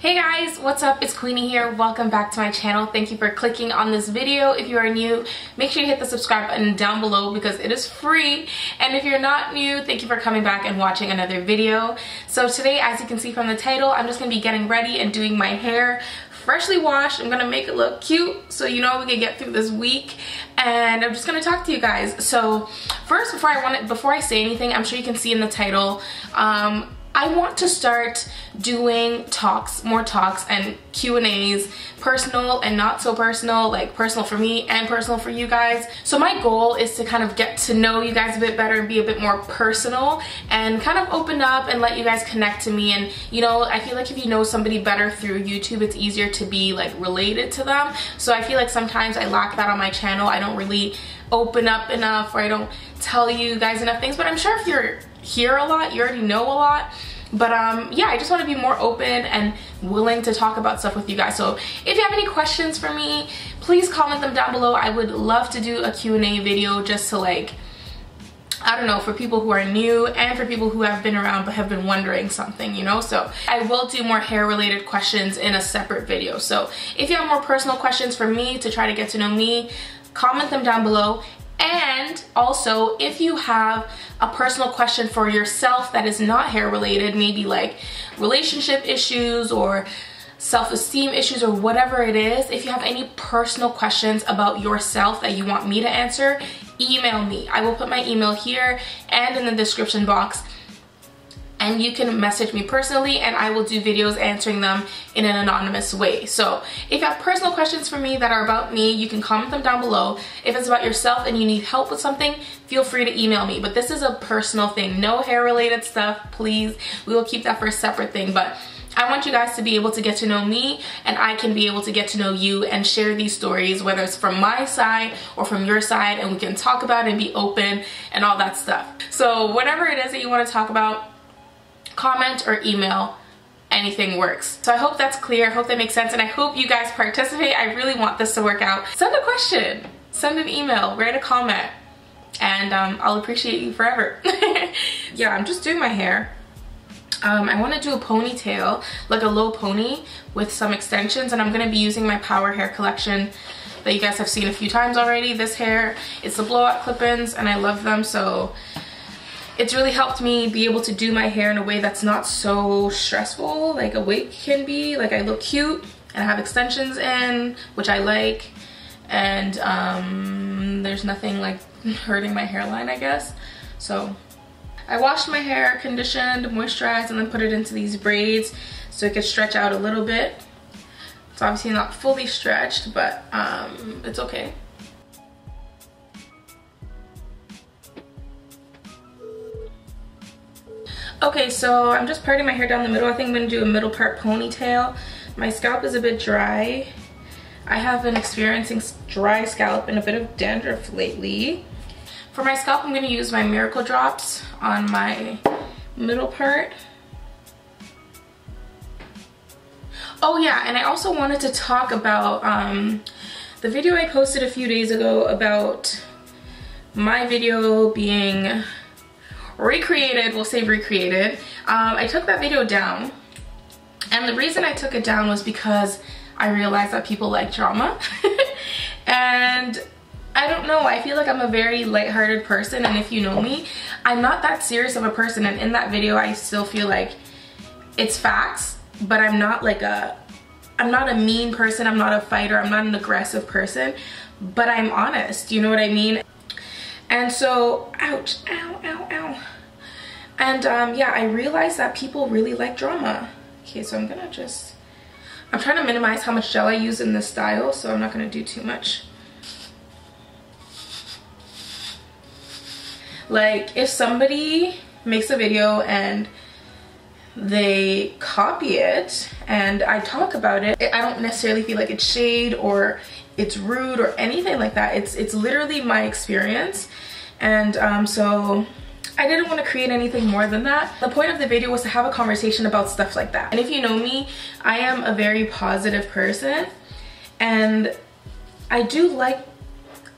Hey guys, what's up? It's Queenie here. Welcome back to my channel. Thank you for clicking on this video. If you are new, make sure you hit the subscribe button down below because it is free. And if you're not new, thank you for coming back and watching another video. So today, as you can see from the title, I'm just gonna be getting ready and doing my hair freshly washed. I'm gonna make it look cute so you know we can get through this week, and I'm just gonna talk to you guys. So first, before I say anything, I'm sure you can see in the title, I want to start doing more talks and Q&As, personal and not so personal, like personal for me and personal for you guys. So my goal is to kind of get to know you guys a bit better and be a bit more personal and kind of open up and let you guys connect to me. And you know, I feel like if you know somebody better through YouTube, it's easier to be like related to them. So I feel like sometimes I lack that on my channel. I don't really open up enough, or I don't tell you guys enough things, but I'm sure if you're here a lot, you already know a lot. But yeah, I just want to be more open and willing to talk about stuff with you guys. So if you have any questions for me, please comment them down below. I would love to do a Q&A video just to, like, I don't know, for people who are new and for people who have been around but have been wondering something, you know. So I will do more hair related questions in a separate video. So if you have more personal questions for me to try to get to know me, comment them down below. And also, if you have a personal question for yourself that is not hair related, maybe like relationship issues or self-esteem issues or whatever it is, if you have any personal questions about yourself that you want me to answer, email me. I will put my email here and in the description box, and you can message me personally and I will do videos answering them in an anonymous way. So if you have personal questions for me that are about me, you can comment them down below. If it's about yourself and you need help with something, feel free to email me. But this is a personal thing, no hair related stuff, please. We will keep that for a separate thing. But I want you guys to be able to get to know me, and I can be able to get to know you and share these stories, whether it's from my side or from your side, and we can talk about it and be open and all that stuff. So whatever it is that you want to talk about, comment or email, anything works. So I hope that's clear, I hope that makes sense, and I hope you guys participate. I really want this to work out. Send a question, send an email, write a comment, and I'll appreciate you forever. Yeah, I'm just doing my hair. I want to do a ponytail, like a low pony with some extensions, and I'm going to be using my Power Hair collection that you guys have seen a few times already. This hair, it's the blowout clip-ins, and I love them, so it's really helped me be able to do my hair in a way that's not so stressful like a wig can be. Like, I look cute and I have extensions in, which I like, and there's nothing like hurting my hairline, I guess. So I washed my hair, conditioned, moisturized, and then put it into these braids so it could stretch out a little bit. It's obviously not fully stretched, but it's okay. Okay, so I'm just parting my hair down the middle. I think I'm gonna do a middle part ponytail. My scalp is a bit dry. I have been experiencing dry scalp and a bit of dandruff lately. For my scalp, I'm gonna use my Miracle Drops on my middle part. Oh yeah, and I also wanted to talk about the video I posted a few days ago about my video being recreated. We'll say recreated. I took that video down, and the reason I took it down was because I realized that people like drama. And I don't know, I feel like I'm a very lighthearted person, and if you know me, I'm not that serious of a person, and in that video I still feel like it's facts, but I'm not a mean person, I'm not a fighter, I'm not an aggressive person, but I'm honest, you know what I mean? And so, ouch, ow, ow, ow. And yeah, I realized that people really like drama. Okay, so I'm trying to minimize how much gel I use in this style, so I'm not gonna do too much. Like, if somebody makes a video and they copy it and I talk about it, I don't necessarily feel like it's shade or it's rude or anything like that. It's literally my experience, and so I didn't want to create anything more than that. The point of the video was to have a conversation about stuff like that. And if you know me, I am a very positive person, and I do like,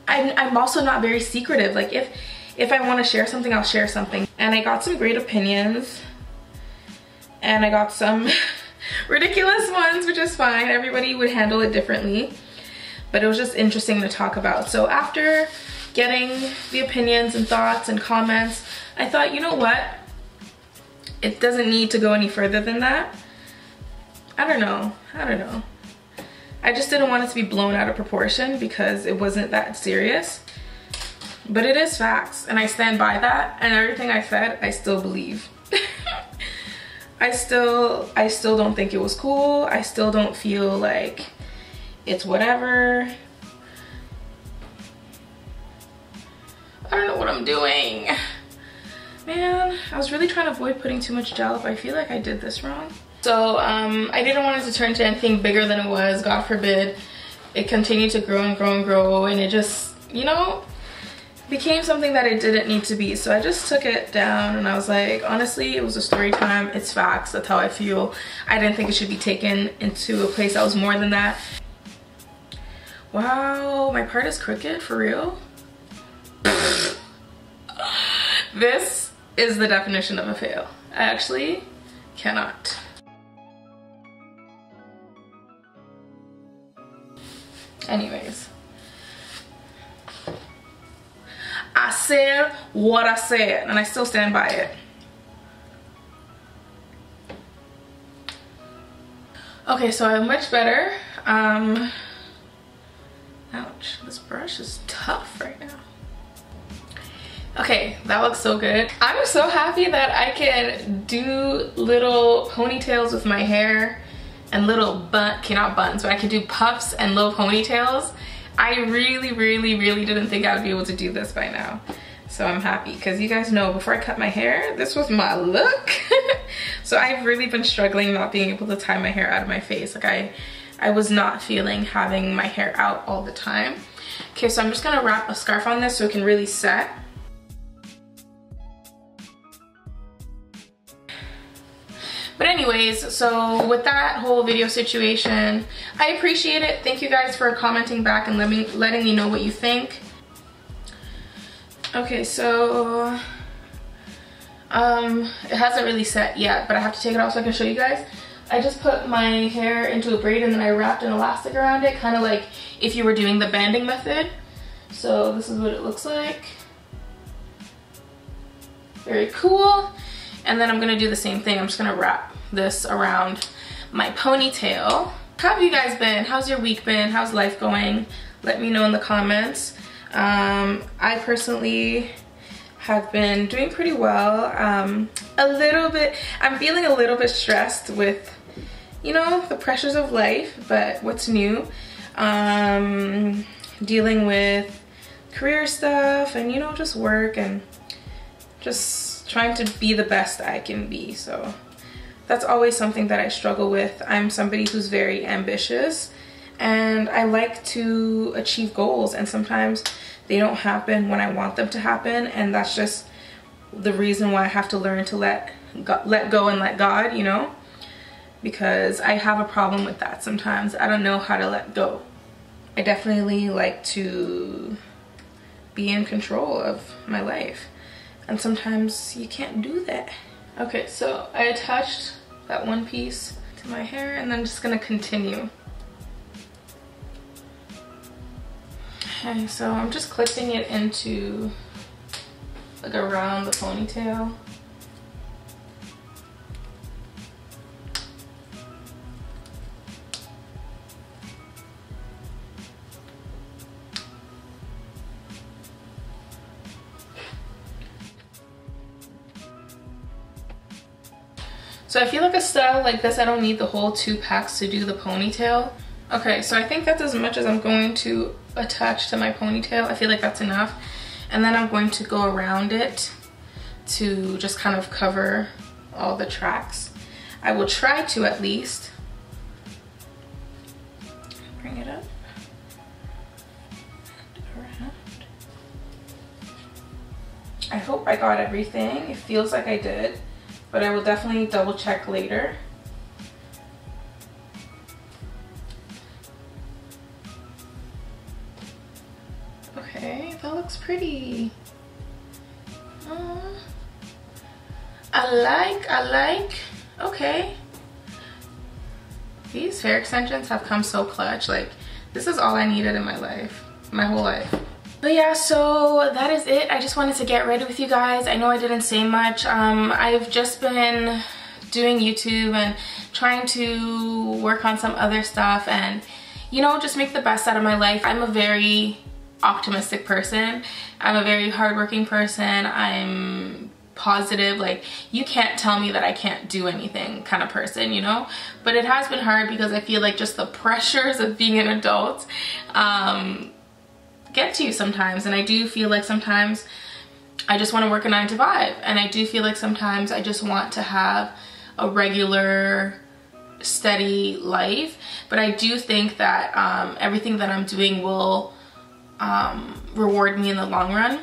I'm also not very secretive. Like, if I want to share something, I'll share something. And I got some great opinions, and I got some ridiculous ones, which is fine. Everybody would handle it differently, but it was just interesting to talk about. So after getting the opinions and thoughts and comments, I thought, you know what? It doesn't need to go any further than that. I don't know. I just didn't want it to be blown out of proportion because it wasn't that serious. But it is facts, and I stand by that, and everything I said, I still believe. I still don't think it was cool. I still don't feel like it's whatever. I don't know what I'm doing. Man, I was really trying to avoid putting too much gel, but I feel like I did this wrong. So I didn't want it to turn into anything bigger than it was. God forbid it continued to grow and grow and grow, and it just, you know, became something that it didn't need to be. So I just took it down, and I was like, honestly, it was a story time. It's facts. That's how I feel. I didn't think it should be taken into a place that was more than that. Wow, my part is crooked, for real? This is the definition of a fail. I actually cannot. Anyways, I said what I said, and I still stand by it. Okay, so I'm much better. Ouch, this brush is tough right now. Okay, that looks so good. I'm so happy that I can do little ponytails with my hair and little okay, not buns, but I can do puffs and little ponytails. I really didn't think I would be able to do this by now. So I'm happy, because you guys know before I cut my hair, this was my look. So I've really been struggling not being able to tie my hair out of my face. Like I was not feeling having my hair out all the time. Okay, so I'm just gonna wrap a scarf on this so it can really set. But anyways, so with that whole video situation, I appreciate it. Thank you guys for commenting back and letting me know what you think. Okay, so it hasn't really set yet, but I have to take it off so I can show you guys. I just put my hair into a braid and then I wrapped an elastic around it, kind of like if you were doing the banding method. So this is what it looks like. Very cool. And then I'm gonna do the same thing. I'm just gonna wrap this around my ponytail. How have you guys been? How's your week been? How's life going? Let me know in the comments. I personally have been doing pretty well. I'm feeling a little bit stressed with, you know, the pressures of life, but what's new? Dealing with career stuff and, you know, just work and just trying to be the best I can be. So that's always something that I struggle with. I'm somebody who's very ambitious and I like to achieve goals, and sometimes they don't happen when I want them to happen, and that's just the reason why I have to learn to let go and let God, you know, because I have a problem with that sometimes. I don't know how to let go. I definitely like to be in control of my life, and sometimes you can't do that. Okay, so I attached that one piece to my hair, and I'm just gonna continue. Okay, so I'm just clipping it into, like, around the ponytail. So I feel like a style like this, I don't need the whole 2 packs to do the ponytail. Okay, so I think that's as much as I'm going to attach to my ponytail. I feel like that's enough. And then I'm going to go around it to just kind of cover all the tracks. I will try to, at least. Bring it up. Around. I hope I got everything. It feels like I did, but I will definitely double check later. Okay, that looks pretty. I like, okay. These hair extensions have come so clutch. Like, this is all I needed in my life, my whole life. But yeah, so that is it. I just wanted to get ready with you guys. I know I didn't say much. I've just been doing YouTube and trying to work on some other stuff and, you know, just make the best out of my life. I'm a very optimistic person. I'm a very hardworking person. I'm positive. Like, you can't tell me that I can't do anything kind of person, you know? But it has been hard because I feel like just the pressures of being an adult get to you sometimes. And I do feel like sometimes I just want to work a 9 to 5. And I do feel like sometimes I just want to have a regular, steady life. But I do think that everything that I'm doing will reward me in the long run.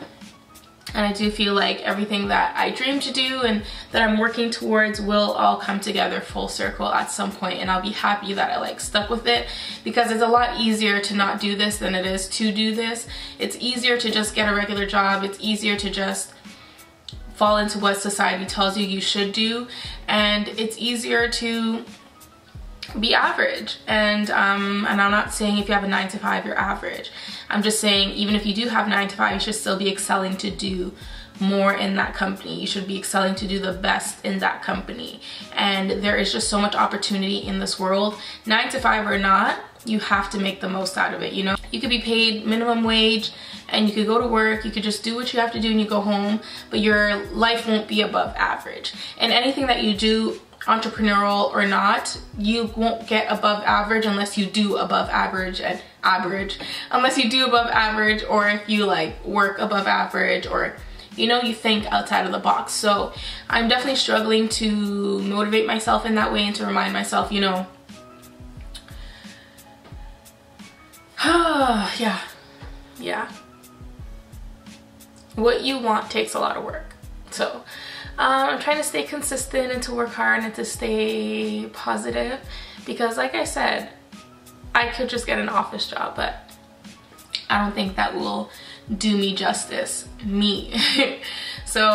And I do feel like everything that I dream to do and that I'm working towards will all come together full circle at some point, and I'll be happy that I like stuck with it, because it's a lot easier to not do this than it is to do this. It's easier to just get a regular job. It's easier to just fall into what society tells you you should do, and it's easier to be average. And I'm not saying if you have a 9 to 5 you're average. I'm just saying even if you do have 9 to 5, you should still be excelling to do more in that company. You should be excelling to do the best in that company. And there is just so much opportunity in this world. 9 to 5 or not, you have to make the most out of it, you know? You could be paid minimum wage and you could go to work, you could just do what you have to do and you go home, but your life won't be above average. And anything that you do, entrepreneurial or not, you won't get above average unless you do above average, and unless you do above average, or if you like work above average, or you know, you think outside of the box. So I'm definitely struggling to motivate myself in that way and to remind myself, you know, yeah, what you want takes a lot of work. So I'm trying to stay consistent and to work hard and to stay positive, because like I said, I could just get an office job, but I don't think that will do me justice, So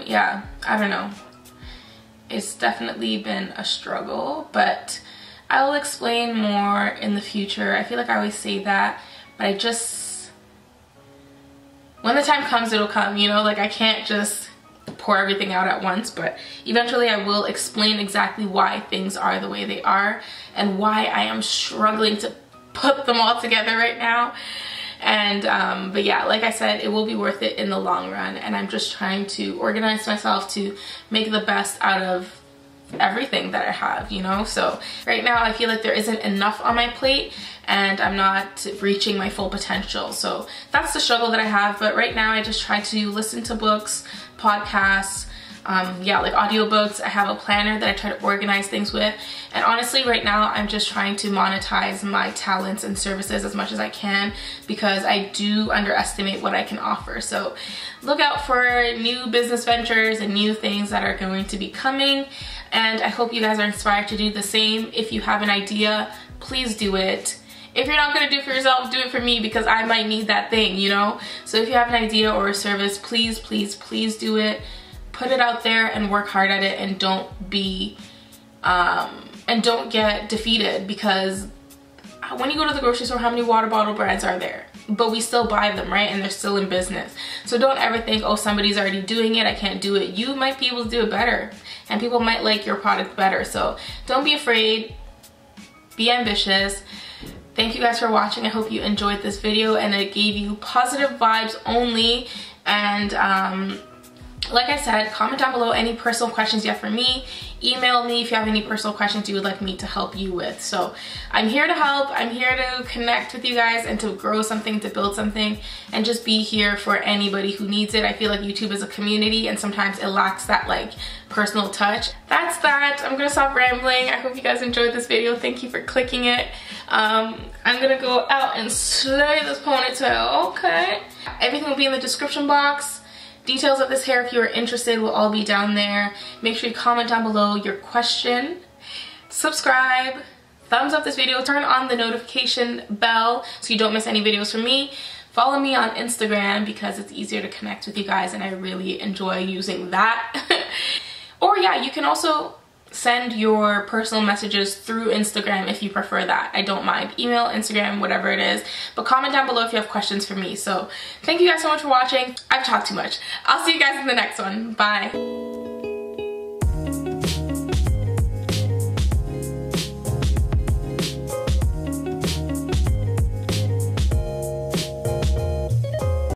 yeah, I don't know. It's definitely been a struggle, but I'll explain more in the future. I feel like I always say that, but I just, when the time comes, it'll come, you know? Like, I can't just pour everything out at once, but eventually I will explain exactly why things are the way they are and why I am struggling to put them all together right now. And but yeah, like I said, it will be worth it in the long run, and I'm just trying to organize myself to make the best out of everything that I have, you know? So right now I feel like there isn't enough on my plate and I'm not reaching my full potential. So that's the struggle that I have. But right now I just try to listen to books, podcasts, yeah, like audiobooks. I have a planner that I try to organize things with. And honestly, right now I'm just trying to monetize my talents and services as much as I can, because I do underestimate what I can offer. So look out for new business ventures and new things that are going to be coming. And I hope you guys are inspired to do the same. If you have an idea, please do it. If you're not gonna do it for yourself, do it for me, because I might need that thing, you know? So if you have an idea or a service, please, please, please do it. Put it out there and work hard at it, and don't be, and don't get defeated, because when you go to the grocery store, how many water bottle brands are there? But we still buy them, right? And they're still in business. So don't ever think, oh, somebody's already doing it, I can't do it. You might be able to do it better, and people might like your product better. So don't be afraid, be ambitious. Thank you guys for watching. I hope you enjoyed this video and it gave you positive vibes only. And like I said, comment down below any personal questions you have for me. Email me if you have any personal questions you would like me to help you with. So I'm here to help. I'm here to connect with you guys and to grow something, to build something, and just be here for anybody who needs it. I feel like YouTube is a community and sometimes it lacks that like personal touch. That's that. I'm gonna stop rambling. I hope you guys enjoyed this video. Thank you for clicking it. I'm gonna go out and slay this ponytail, okay? Everything will be in the description box. Details of this hair, if you are interested, will all be down there. Make sure you comment down below your question. Subscribe, thumbs up this video, turn on the notification bell so you don't miss any videos from me. Follow me on Instagram because it's easier to connect with you guys and I really enjoy using that. Or yeah, you can also send your personal messages through Instagram if you prefer that. I don't mind. Email, Instagram, whatever it is. But comment down below if you have questions for me. So thank you guys so much for watching. I've talked too much. I'll see you guys in the next one. Bye.